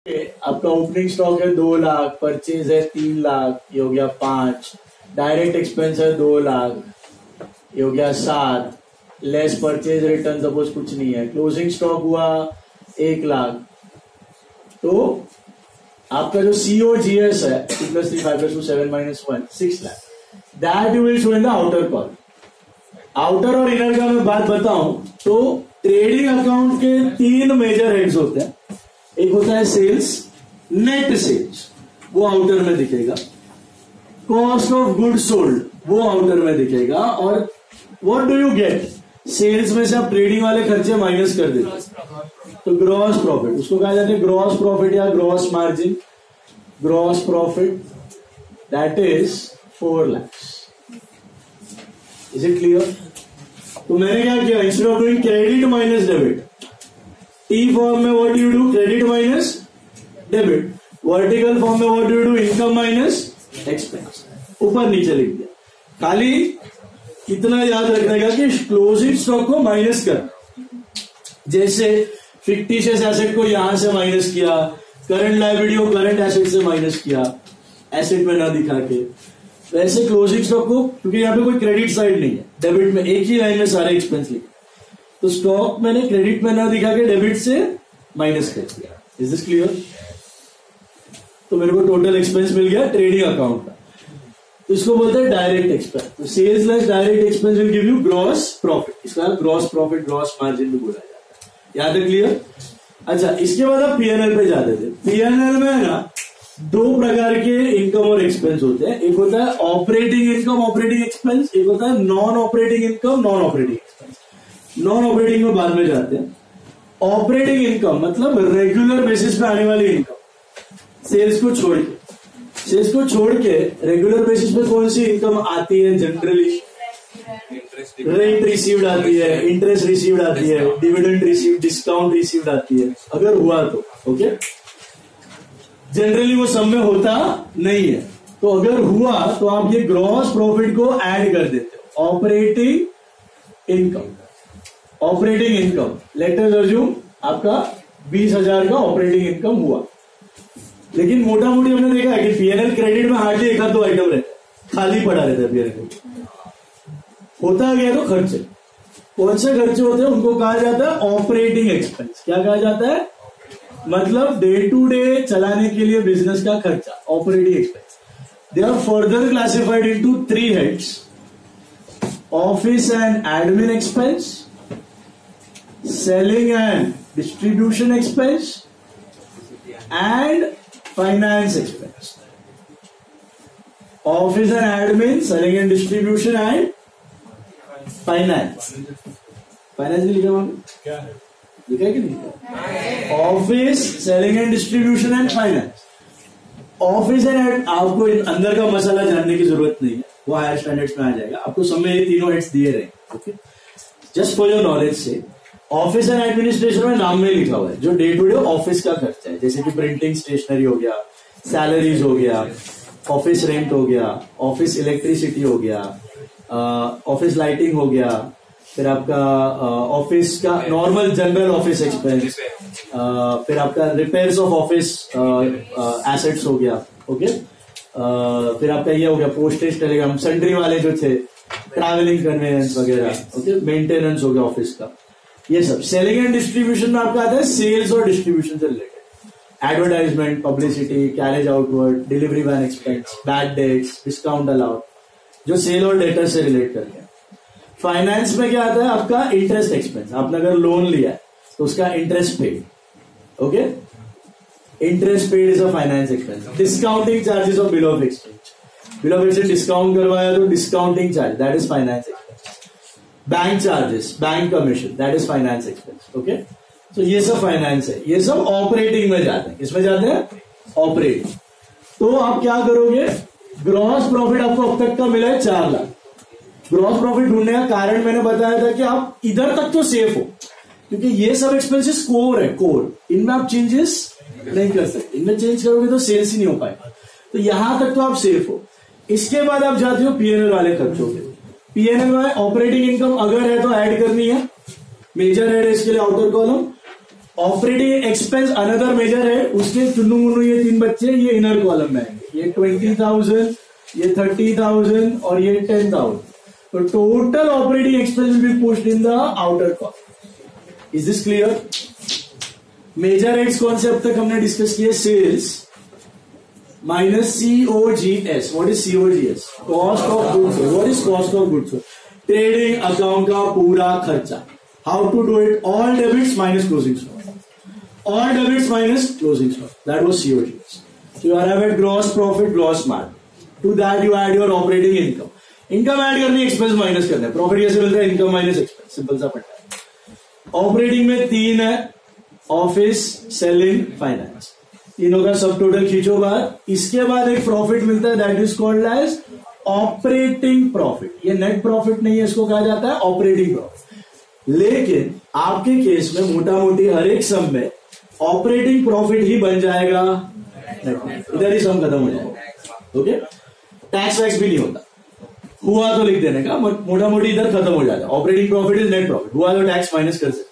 आपका opening stock है 2 lakh, purchase है 3 लाख, ये हो गया 5, डायरेक्ट एक्सपेंस है 2 लाख, ये हो गया 7, लेस परचेज रिटर्न सपोज कुछ नहीं है, क्लोजिंग स्टॉक हुआ 1 लाख। तो आपका जो COGS है 2 + 3 5 + 2 7 - 1 6 lakh, that you will show in the outer column. Outer और इनर का मैं बात बताऊं तो ट्रेडिंग अकाउंट के 3 मेजर हेड्स होते हैं। एक होता है सेल्स, नेट सेल्स, वो आउटर में दिखेगा। कॉस्ट ऑफ गुड सोल्ड, वो आउटर में दिखेगा। और what do you get, sales में से आप ट्रेडिंग वाले खर्चे माइनस कर देते तो ग्रॉस प्रॉफिट, उसको कहा जाता है ग्रॉस प्रॉफिट या gross margin. Gross profit that is 4 lakhs। Is it clear? तो मैंने क्या किया, instead of doing credit minus debit, T form में what you do, credit minus debit. Vertical form में what you do, income minus expense. ऊपर नीचे लिख दिया। खाली इतना याद रखने का कि क्लोजिंग स्टॉक को माइनस कर, जैसे फिक्टिशियस एसेट को यहां से माइनस किया, करंट लायबिलिटी को करंट एसेट से माइनस किया, एसेट में ना दिखा के, वैसे क्लोजिंग स्टॉक को, क्योंकि यहां पे कोई क्रेडिट साइड नहीं है, डेबिट में एक ही लाइन में सारे एक्सपेंस लिखे, तो स्टॉक मैंने क्रेडिट में ना दिखा के डेबिट से माइनस कर दिया। Is this clear? तो मेरे को टोटल एक्सपेंस मिल गया ट्रेडिंग अकाउंट का, तो इसको बोलते हैं डायरेक्ट एक्सपेंस। तो sales less direct expense will give you gross profit. इसका ग्रॉस प्रॉफिट, ग्रॉस मार्जिन भी बोला जाता है। याद है? क्लियर? अच्छा, इसके बाद आप पीएनएल पे जाते थे। पीएनएल में है ना 2 प्रकार के इनकम और एक्सपेंस होते हैं। एक होता है ऑपरेटिंग इनकम, ऑपरेटिंग एक्सपेंस। एक होता है non operating income, non operating expense. Non operating में बाद में जाते हैं। ऑपरेटिंग इनकम मतलब रेगुलर बेसिस पे आने वाली इनकम, सेल्स को छोड़ के। सेल्स को छोड़ के रेगुलर बेसिस पे कौन सी इनकम आती है जनरली? रेंट रिसीव्ड आती है, इंटरेस्ट रिसीव्ड आती है, डिविडेंड रिसीव्ड, डिस्काउंट रिसीव्ड आती है, अगर हुआ तो। ओके, जनरली वो सब में होता नहीं है, तो अगर हुआ तो आप ये ग्रॉस प्रॉफिट को ऐड कर देते हो। Operating income, operating income, let us assume आपका 20,000 का ऑपरेटिंग इनकम हुआ, लेकिन मोटा मोटी हमने देखा है कि पीएनएल क्रेडिट में हार्डली 1-2 आइटम रहते, खाली पड़ा रहता है पीएनएल। होता गया तो खर्चे, कौन से खर्चे होते हैं उनको कहा जाता है ऑपरेटिंग एक्सपेंस। क्या कहा जाता है? मतलब डे टू डे चलाने के लिए बिजनेस का खर्चा, operating expense. They are further classified into 3 heads: office and admin expense, selling and distribution expense, and finance expense. Office and admin, selling and distribution and finance. Finance नहीं लिखा वहां? क्या है? लिखा है कि नहीं? Office, selling and distribution and finance. Office and, आपको अंदर का मसाला जानने की जरूरत नहीं है, वो हायर स्टैंडर्ड्स में आ जाएगा। आपको सब में ये तीनों हेड्स दिए रहे। Okay, just for your knowledge से, ऑफिस एंड एडमिनिस्ट्रेशन में नाम में लिखा हुआ है जो डे टू डे ऑफिस का खर्चा है, जैसे कि प्रिंटिंग स्टेशनरी हो गया, सैलरीज हो गया, ऑफिस रेंट हो गया, ऑफिस इलेक्ट्रिसिटी हो गया, ऑफिस लाइटिंग हो गया, फिर आपका ऑफिस का नॉर्मल जनरल ऑफिस एक्सपेंस, फिर आपका रिपेयर्स ऑफ ऑफिस एसेट्स हो गया। ओके, फिर आपका ये हो गया पोस्टेज, टेलीग्राम, सन्ड्री वाले जो थे, ट्रैवलिंग कन्वेंस वगैरह। ओके, मेंटेनेंस हो गया ऑफिस का, ये सब। सेलिंग एंड डिस्ट्रीब्यूशन में आपका आता है सेल्स और डिस्ट्रीब्यूशन से related, advertisement, publicity, carriage outward, delivery van expense, bad debts, discount allowed, जो सेल और डेटर से रिलेट करते हैं। फाइनेंस में क्या आता है आपका? Interest expense. आपने अगर लोन लिया है तो उसका interest paid. Okay, interest paid is a finance expense. Discounting charges of bill of exchange, bill of exchange discount करवाया तो discounting charge, that is finance expense. Bank charges, bank commission, that is finance expense. Okay, तो ये सब finance है, ये सब operating में जाते हैं। इसमें जाते हैं ऑपरेटिंग। तो आप क्या करोगे? ग्रॉस प्रॉफिट आपको अब तक का मिला है 4 लाख। ग्रॉस प्रॉफिट ढूंढने का कारण मैंने बताया था कि आप इधर तक तो सेफ हो, क्योंकि ये सब एक्सपेंसेस कोर है, कोर, इनमें आप चेंजेस नहीं कर सकते। इनमें चेंज करोगे तो सेल्स ही नहीं हो पाएगा, तो यहां तक तो आप सेफ हो। इसके बाद आप जाते हो पीएनएल वाले खर्चों पे। पीएनएल में ऑपरेटिंग इनकम अगर है तो ऐड करनी है, मेजर हेड है इसके लिए outer column. Operating expense another major है, उसके चुन्नू मुन्नू ये 3 बच्चे ये इनर कॉलम में आएंगे, ये 20,000, ये 30,000 और ये 10,000. तो total operating expense will be pushed in the outer column. Is this clear? Major heads कौन से अब तक हमने डिस्कस किए? Sales minus COGS. What is COGS? Cost of goods. What is cost of goods? Trading account का पूरा खर्चा. How to do it? All debits minus closing stock. All debits minus closing stock. That was COGS. So you arrive at gross profit, gross margin. To that you add your operating income. Income add करनी, expense minus करना है. Profit कैसे मिलता है? Income minus expense. Simple सा पट्टा है. Operating में 3 है, ऑफिस, सेलिंग, फाइनेंस. तीनों का सब टोटल खींचो बाहर. इसके बाद एक प्रॉफिट मिलता है, that is called as operating profit. ये नेट प्रॉफिट नहीं है, इसको कहा जाता है ऑपरेटिंग प्रॉफिट. लेकिन आपके केस में मोटा मोटी हर एक सम में ऑपरेटिंग प्रॉफिट ही बन जाएगा, इधर ही सम खत्म हो जाएगा. ओके, टैक्स वैक्स भी नहीं होता. हुआ तो लिख देने का, मोटा मोटी इधर खत्म हो जाएगा. Operating profit is net profit. हुआ तो टैक्स माइनस कर सकते.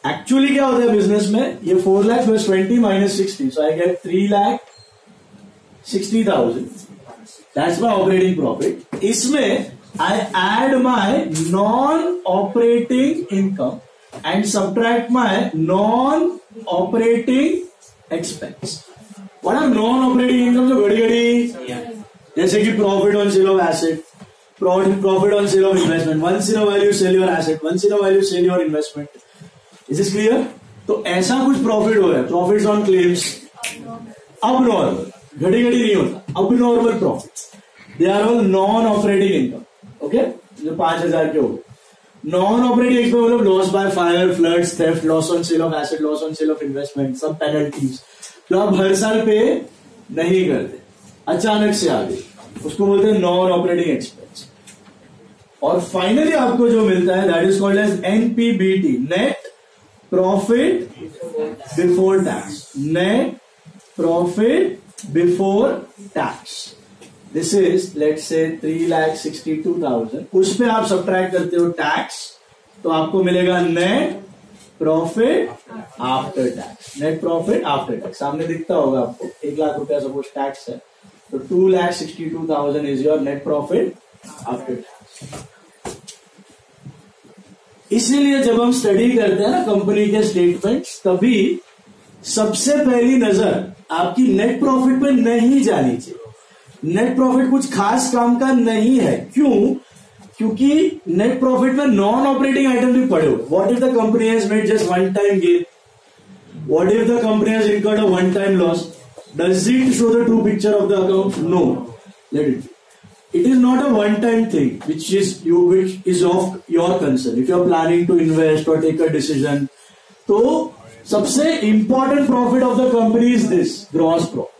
एक्चुअली क्या होता है बिजनेस में? ये 4 lakh plus 20 minus 60, so I get 3,60,000. That's my operating profit. इसमें I add my non operating income and subtract my non-operating expense. What are non-operating income? जो घड़ी घड़ी जैसे कि profit on sale of asset, profit on sale of investment. Once in a while you sell your asset, once in a while you sell your investment. Is this clear? तो ऐसा कुछ profit हो रहा है. Profits on claims, abnormal, घड़ी घड़ी नहीं होता. Abnormal profits. They are all non-operating income. Okay? जो 5,000 के हो गए. नॉन ऑपरेटिंग एक्सपेंस मतलब loss by fire, floods, theft, loss on sale of asset, loss on sale of investment, सब पेनल्टीज जो आप हर साल पे नहीं करते, अचानक से आ गई, उसको बोलते हैं नॉन ऑपरेटिंग एक्सपेंस. और फाइनली आपको जो मिलता है that is called as NPBT, net profit before tax. Net profit before tax. This is let's say 3,62,000. उस पे आप सब्ट्रैक्ट करते हो टैक्स, तो आपको मिलेगा net profit after tax. Net profit after tax सामने दिखता होगा आपको. 1 लाख रुपया सपोज टैक्स है, तो 2,62,000 is your net profit after tax. इसीलिए जब हम स्टडी करते हैं ना कंपनी के स्टेटमेंट्स, तभी सबसे पहली नजर आपकी नेट प्रॉफिट पे नहीं जानी चाहिए. नेट प्रॉफिट कुछ खास काम का नहीं है. क्यों? क्योंकि नेट प्रॉफिट में नॉन ऑपरेटिंग आइटम भी पड़े हुए. What if the company has made just one time gain? What if the company has incurred a one time loss? Does it show the true picture of the account? No. Let it. It is not a one time thing which is of your concern. If you are planning to invest or take a decision, तो सबसे important profit of the company is this gross profit.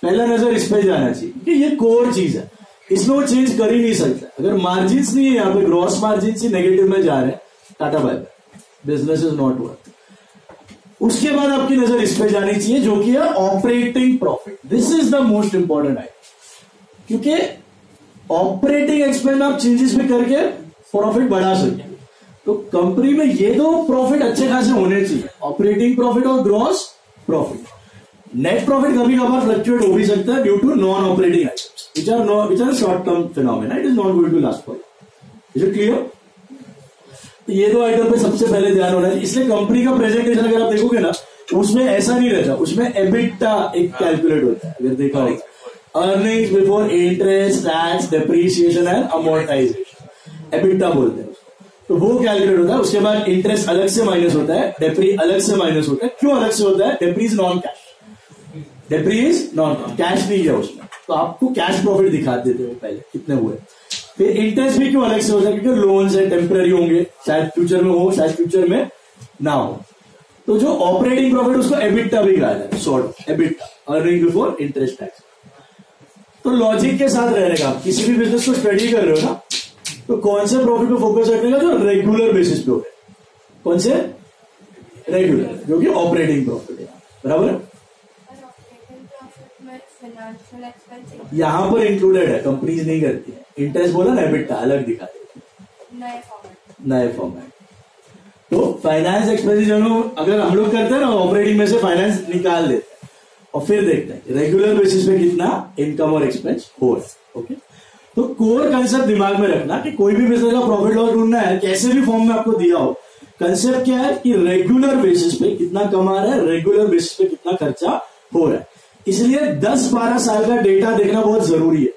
पहला नजर इस पे जाना चाहिए कि ये कोर चीज है, इसमें वो चेंज कर ही नहीं सकता. अगर मार्जिन नहीं है यहाँ पे, ग्रॉस मार्जिन ही नेगेटिव में जा रहे हैं, tata bye bye, business is not worth. उसके बाद आपकी नजर इस पे जानी चाहिए जो कि है operating profit. This is the most important item, क्योंकि ऑपरेटिंग एक्सपेंस आप चेंजेस भी करके प्रॉफिट बढ़ा सकते. तो कंपनी में ये दो प्रॉफिट अच्छे खासे होने चाहिए, ऑपरेटिंग प्रॉफिट और ग्रॉस प्रॉफिट. नेट प्रॉफिट कभी कभार फ्लक्चुएट हो भी सकता है due to non operating items which are short term phenomena. It is not going to last for. Is it clear? तो ये दो आइटम पे सबसे पहले ध्यान होना है. इसलिए कंपनी का प्रेजेंटेशन अगर आप देखोगे ना, उसमें ऐसा नहीं रहता. उसमें एबिटा एक कैलकुलेट होता है, अगर देखा होगा. Earnings before interest, tax, depreciation and amortisation, EBITDA बोलते हैं. तो वो कैलकुलेट होता है. उसके बाद इंटरेस्ट अलग से माइनस होता है, डेप्री अलग से माइनस होता है. क्यों अलग से होता है? Depre is non cash. Depre is non cash नहीं है उसमें, तो आपको कैश प्रॉफिट दिखा देते हो पहले कितने हुए. फिर इंटरेस्ट भी क्यों अलग से होता है? क्योंकि लोन्स है, टेम्पररी होंगे, शायद फ्यूचर में हो, शायद फ्यूचर में ना हो. तो जो ऑपरेटिंग प्रॉफिट उसको एबिटा भी कहा जाता है. Sort EBITDA, earning before interest tax. तो लॉजिक के साथ रहने का, आप किसी भी बिजनेस को स्टडी कर रहे हो ना, तो कौन से प्रॉफिट पे फोकस रखने का? जो रेगुलर बेसिस पे हो रहे. कौन से? रेगुलर, जो कि ऑपरेटिंग प्रॉफिट है. बराबर है? यहां पर इंक्लूडेड है, कंपनीज नहीं करती है. इंटरेस्ट बोला ना, एबिटा अलग दिखा देती है, नए फॉर्मेट. तो फाइनेंस एक्सपेंसेस अगर हम लोग करते हैं ना, ऑपरेटिंग में से फाइनेंस निकाल देते हैं और फिर देखते हैं रेगुलर बेसिस पे कितना इनकम और एक्सपेंस हो रहा है। ओके, तो कोर कंसेप्ट दिमाग में रखना कि कोई भी बिजनेस का प्रॉफिट लॉस ढूंढना है, कैसे भी फॉर्म में आपको दिया हो, कंसेप्ट क्या है कि रेगुलर बेसिस पे कितना कमा रहा है, रेगुलर बेसिस पे कितना खर्चा हो रहा है। इसलिए 10-12 साल का डेटा देखना बहुत जरूरी है,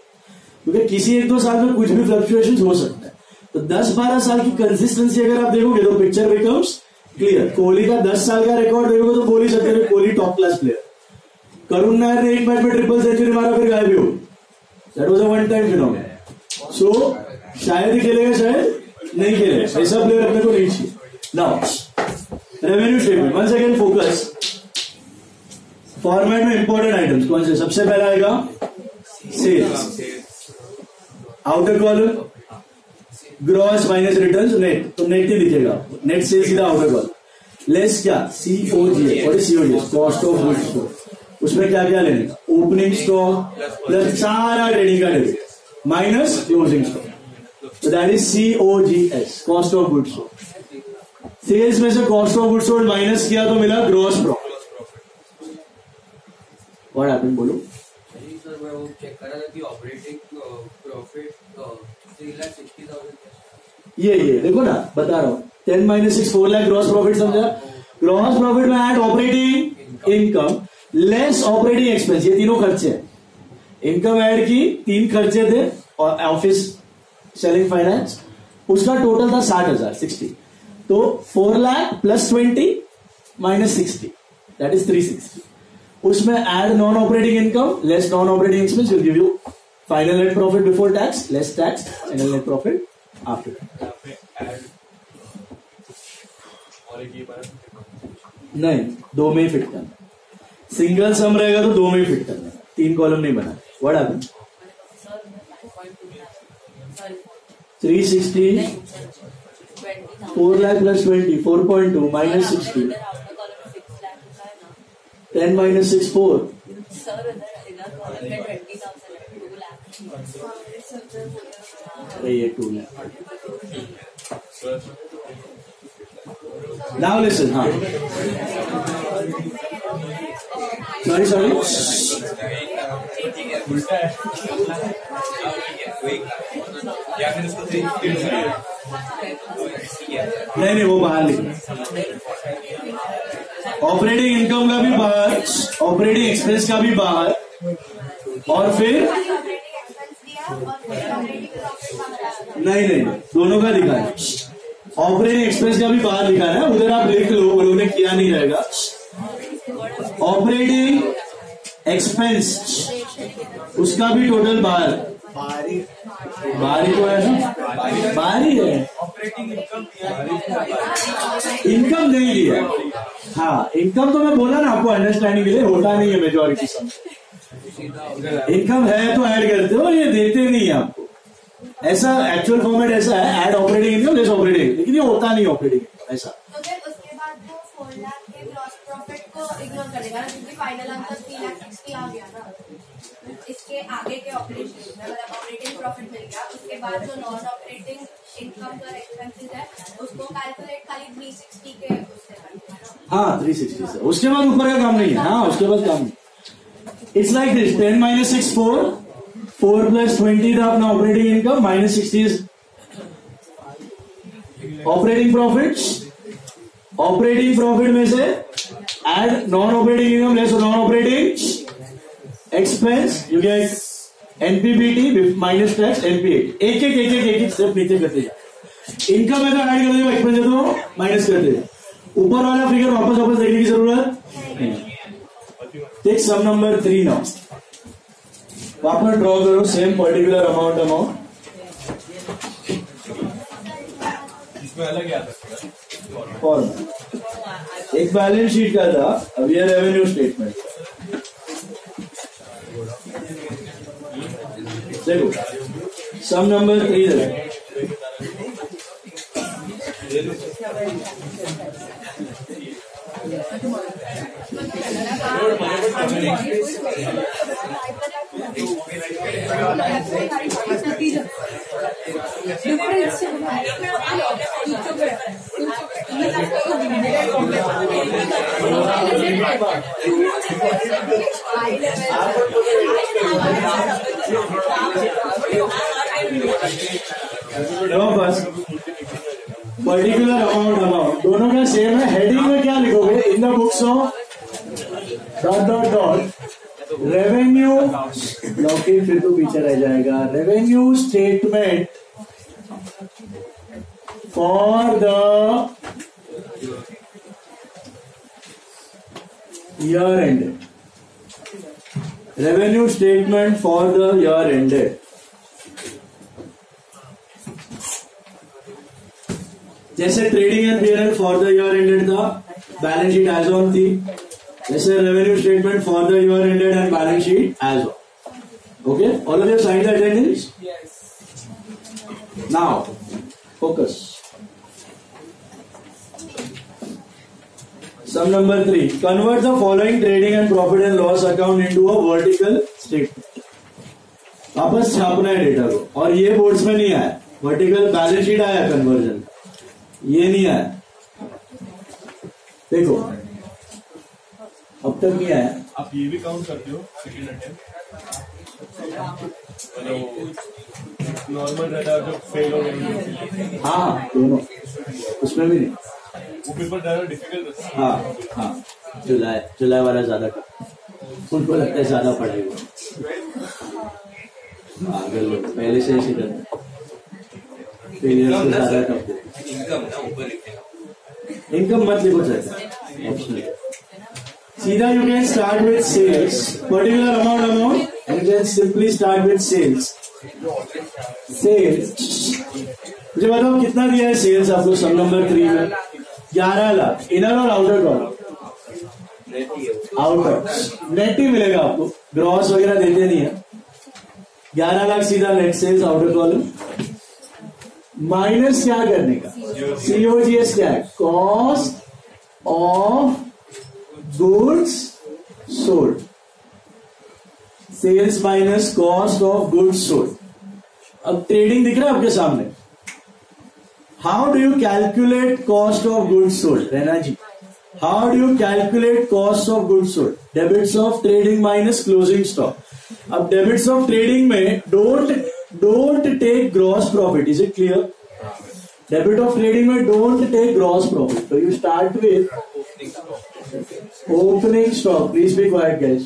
क्योंकि किसी 1-2 साल में कुछ भी फ्लक्चुएशन हो सकता है। तो 10-12 साल की कंसिस्टेंसी अगर आप देखोगे तो पिक्चर बिकम्स क्लियर। कोहली का 10 साल का रिकॉर्ड देखोगे तो बोल ही सकते हैं Kohli top class player. Karun Nair ने एक मैच में ट्रिपल सेंचुरी मारा, फिर गायब भी हो, that was a one time phenomenon. So शायद ही खेलेगा, शायद नहीं खेलेगा, ऐसा प्लेयर अपने को नहीं चाहिए। Now revenue statement, once again focus. Format में इंपॉर्टेंट आइटम्स कौन से? सबसे पहला आएगा sales, outer column gross minus returns net, तो नेट ही दिखेगा, नेट सेल्स सीधा आउटर कॉलम। लेस क्या? COGS, और COGS cost of goods sold. उसमें क्या क्या लेने का? ओपनिंग स्टॉक प्लस सारा ट्रेडिंग का डेबिट माइनस क्लोजिंग स्टॉक, तो that is COGS cost of goods sold. Sales में से cost of goods sold minus किया तो मिला ग्रॉस प्रॉफिट। व्हाट हैपेंड बोलो? सर मैं वो चेक कर रहा था कि ऑपरेटिंग प्रॉफिट 3,60,000। ये देखो ना, बता रहा हूं, 10 - 6 4 लाख ग्रॉस प्रॉफिट, समझा? ग्रॉस प्रॉफिट में add operating income less operating expense, ये तीनों खर्चे हैं। इनकम ऐड की, 3 खर्चे थे और ऑफिस सेलिंग फाइनेंस, उसका टोटल था 60,000 60। तो 4 lakh plus 20 minus 60, that is 360। उसमें add non operating income less non operating expense will give you final net profit before tax less tax, final net profit after tax. नहीं, 2 में ही fit करना। Single sum रहेगा तो 2 में ही fit करना, 3 column नहीं बना। What happened? 360 4 lakh plus 20 4.2 minus 60 10 - 6 4। ये 2 लाख। नाउ लिसन, हाँ सॉरी नहीं, वो बाहर लिखना। ऑपरेटिंग इनकम का भी बाहर, ऑपरेटिंग एक्सपेंस का भी बाहर, और फिर नहीं दोनों का दिखाना है। ऑपरेटिंग एक्सपेंस का भी बाहर दिखाना है, उधर आप लिख लो, उन्होंने किया नहीं रहेगा। ऑपरेटिंग एक्सपेंस उसका भी टोटल बाहर, बाहरी तो है ना, बाहरी है। इनकम नहीं दिया, हाँ इनकम तो मैं बोला ना आपको अंडरस्टैंडिंग के लिए, होता नहीं है मेजोरिटी सब। इनकम है तो ऐड करते हो, ये देते नहीं है आपको। ऐसा एक्चुअल फॉर्मेट ऐसा है, add operating income less operating, लेकिन ये होता नहीं ऑपरेटिंग इनकम ऐसा। तो फिर उसके बाद वो 4 लाख के ग्रॉस प्रॉफिट को इग्नोर करेगा ना, क्योंकि फाइनल आंसर 3,60,000 आ गया ना। इसके आगे के ऑपरेशन मतलब ऑपरेटिंग प्रॉफिट मिल गया, उसके बाद जो नॉन ऑपरेटिंग इनकम का एक्सपेंसेस है उसको कैलकुलेट खाली 360 के उससे करना है। हाँ 360 से, उसके बाद ऊपर का काम नहीं है। हाँ उसके बाद काम नहीं। इट्स लाइक दिस, 10 - 6 4 4 + 20 था अपना operating income, minus 60 is operating profits. Operating profit में से add non operating income less non operating expense, you get NPBT minus tax NPAT। एक स्टेप नीचे करते जाए। इनकम है तो ऐड कर दो, एक्सपेंस है तो माइनस कर दो। ऊपर वाला फिगर वापस देखने की जरूरत नहीं। टेक सम नंबर 3 नाउ, वापस ड्रॉ करो सेम पर्टिकुलर अमाउंट। इसमें अलग क्या था? फॉर्म एक बैलेंस शीट का था, अब ये रेवेन्यू स्टेटमेंट। देखो सम नंबर 3 देखो, पर्टिकुलर अमाउंट दोनों का सेम है। हेडिंग में क्या लिखोगे? In the books of dot revenue locking, फिर तो पीछे रह जाएगा। Revenue statement for the year ended, revenue statement for the year ended. जैसे trading and PNL for the year ended था, बैलेंस शीट एज ऑन थी, जैसे revenue statement for the year ended and balance sheet as on. Okay, all of you signed the attendance? Now focus. Sum number 3. Convert the following trading and profit and loss account into a vertical statement. वापस छापना है data को, और ये boards में नहीं आया। Vertical balance sheet आया conversion, ये नहीं आया। देखो अब तक नहीं आया। आप ये भी काउंट करते हो सेकंड अटेम्प्ट? नॉर्मल रहता है जो फेल हो गए। हाँ दोनों, उसमें भी नहीं। वो पेपर ज्यादा डिफिकल्ट रहता है। हाँ हाँ, जुलाई वाला ज्यादा, उनको लगता है ज्यादा पढ़ेगा। पागल लोग पहले से ऐसे करते, फेलियर से ज्यादा करते। इनकम मत लिखो चाहता ऑप्शनल, सीधा you can start with sales, particular amount, and you can simply start with sales. मुझे बताओ कितना दिया है सेल्स आपको सम नंबर 3 में? 11 लाख। इनर और आउटर कॉलम? आउटर। नेट ही मिलेगा आपको, ग्रॉस वगैरह देते नहीं है। 11 लाख सीधा net sales outer column. Minus क्या करने का? COGS क्या है? Cost of goods sold. Sales minus cost of goods sold. अब ट्रेडिंग दिख रहा है आपके सामने। How do you calculate cost of goods sold? Raina ji, how do you calculate cost of goods sold? Debits of trading minus closing stock. अब debits of trading में don't take gross profit. Is it clear? Debit of trading में don't take gross profit. तो you start with opening stock. Please be quite guys.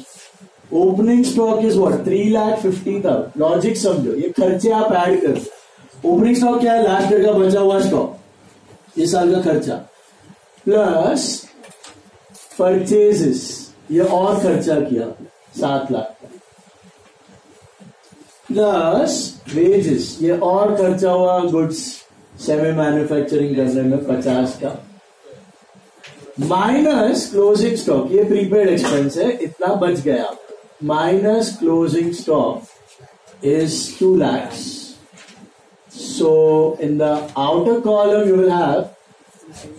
Opening stock is what? 3,50,000। Logic समझो, ये खर्चे आप add कर। Opening stock क्या है? Last year का बचा हुआ स्टॉक, इस साल का खर्चा, प्लस परचेजेस, ये और खर्चा किया 7 लाख, प्लस वेजेस, ये और खर्चा हुआ गुड्स सेमी मैन्युफैक्चरिंग करने में 50 का, माइनस क्लोजिंग स्टॉक, ये प्रीपेड एक्सपेंस है, इतना बच गया, minus closing stock is 2 lakhs. So in the outer column you will have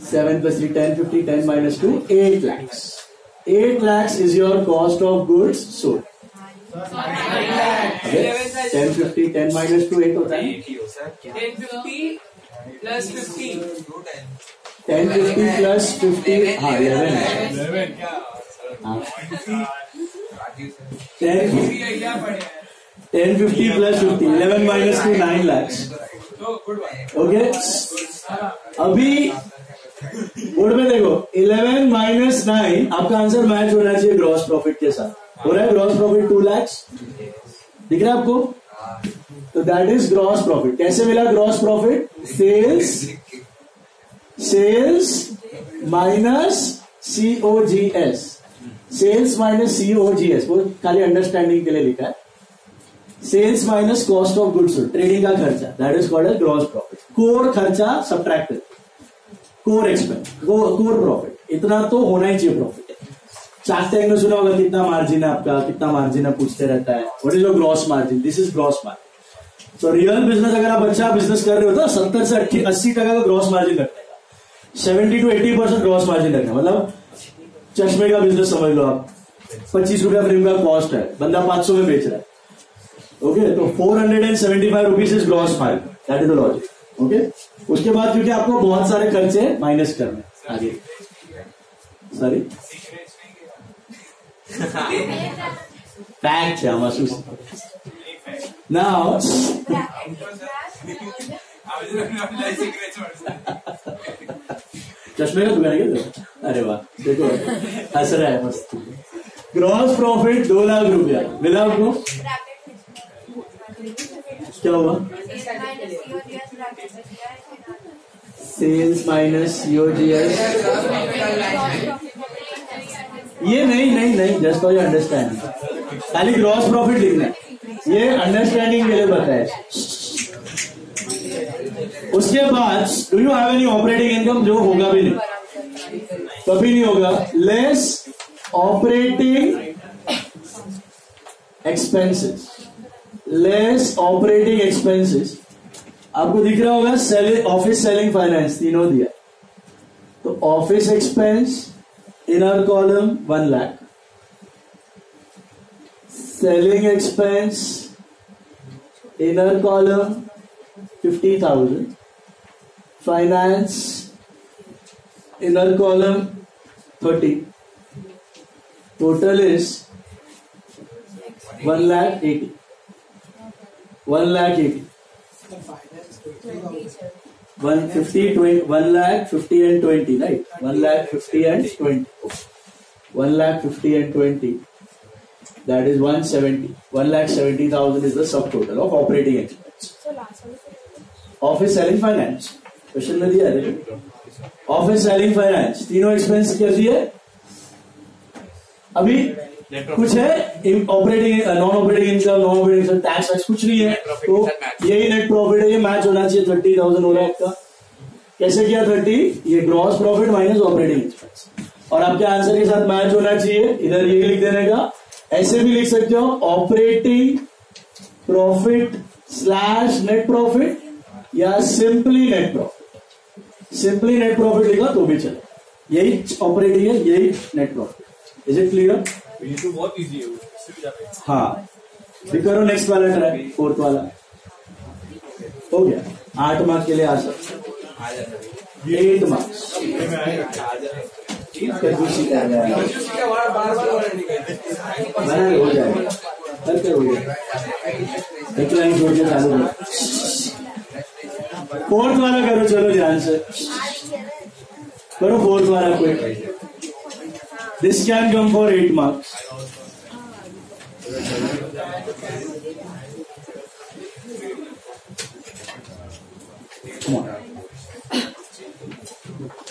7 plus 3, 10, 50, 10 minus 2, 8 lakhs. 8 lakhs is your cost of goods sold. 10, 50, 10 minus 2, 8 होता है। 1050 plus 15. 1050 plus 50, हाँ 11 हाँ 1050 plus 50, 11 minus 2, 9 lakhs. Okay, अभी board में देखो 11 minus 9, आपका answer match होना चाहिए ग्रॉस प्रॉफिट के साथ। हो रहा है ग्रॉस प्रॉफिट 2 lakhs, दिख रहा है आपको? तो दैट इज ग्रॉस प्रॉफिट। कैसे मिला gross profit? Sales minus COGS, sales minus COGS, वो खाली अंडरस्टैंडिंग के लिए लिखा है। Sales minus cost of goods sold, trading का खर्चा, that is called as gross profit. Core खर्चा subtracted, core expense, core profit, इतना तो होना ही चाहिए प्रॉफिट। शार्क टैंक में सुना होगा कितना मार्जिन है आपका, कितना मार्जिन है पूछते रहता है। What is your gross margin? This is gross margin. तो रियल बिजनेस अगर आप अच्छा बिजनेस कर रहे हो तो 70 से 80% का ग्रॉस मार्जिन रखने का, 70 to 80% ग्रॉस मार्जिन रखना। मतलब चश्मे का बिजनेस समझ लो आप, 25 रुपया फ्रेम का कॉस्ट है, बंदा 500 में बेच रहा है। ओके, तो 475 rupees is gross margin, that is the logic. Okay, उसके बाद क्योंकि आपको बहुत सारे खर्चे माइनस करने, आगे सॉरी फैक्ट है महसूस नाउ चश्मे का दुकान है क्या? अरे वाह देखो हंस रहा है मस्त। ग्रॉस प्रॉफिट 2 लाख रुपया मिला आपको, क्या हुआ? सेल्स माइनस COGS, ये नहीं जस्ट फॉर योर अंडरस्टैंडिंग, खाली ग्रॉस प्रॉफिट लिखना है, ये अंडरस्टैंडिंग के लिए बताया। उसके बाद do you have any operating income, जो होगा भी नहीं, कभी नहीं होगा, less operating expenses, less operating expenses. आपको दिख रहा होगा सेलिंग, ऑफिस सेलिंग फाइनेंस तीनों दिया, तो office expense inner column 1 lakh, selling expense inner column 50,000, finance inner column 30, total is 1,80,000, 1,80,000, 150, 20, 1,50,000 and 20, right? 1,50,000 and 20, 1,50,000 and 20, that is 170. 1,70,000 is the subtotal of operating expense. Office selling finance, question में दिया है, office selling finance तीनों expense कर दिए। अभी कुछ है operating, non operating income, non operating tax wax कुछ नहीं है, तो यही नेट प्रॉफिट है, ये मैच होना चाहिए। 30,000 हो रहा है आपका, कैसे किया 30, ये gross profit minus operating expense, और आपके आंसर के साथ मैच होना चाहिए। इधर ये लिख देने का, ऐसे भी लिख सकते हो operating profit slash net profit, या simply net profit. Simply net profit लिखा तो भी चले, यही ऑपरेटिंग है, यही net profit. Is it clear? बहुत इजी है। हाँ, भी करो नेक्स्ट वाला ट्राई, 4th वाला हो गया। 8 मार्क्स के लिए आ सकते, 8 मार्क्स हो जाएगा, करके हो जाएगा। एक लाइन छोड़ के चालू करो, 4th वाला करो, चलो ध्यान से करो 4th वाला। कोई this can come for 8 marks.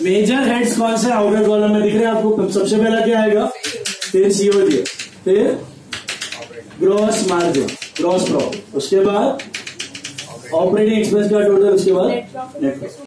Major heads कौन से आउटर कॉलम में दिख रहे हैं आपको? सबसे पहला क्या आएगा, फिर COGS, फिर ग्रॉस मार्जिन, ग्रॉस प्रॉफिट, उसके बाद ऑपरेटिंग एक्सपेंस का टोटल, उसके बाद नेट प्रॉफिट।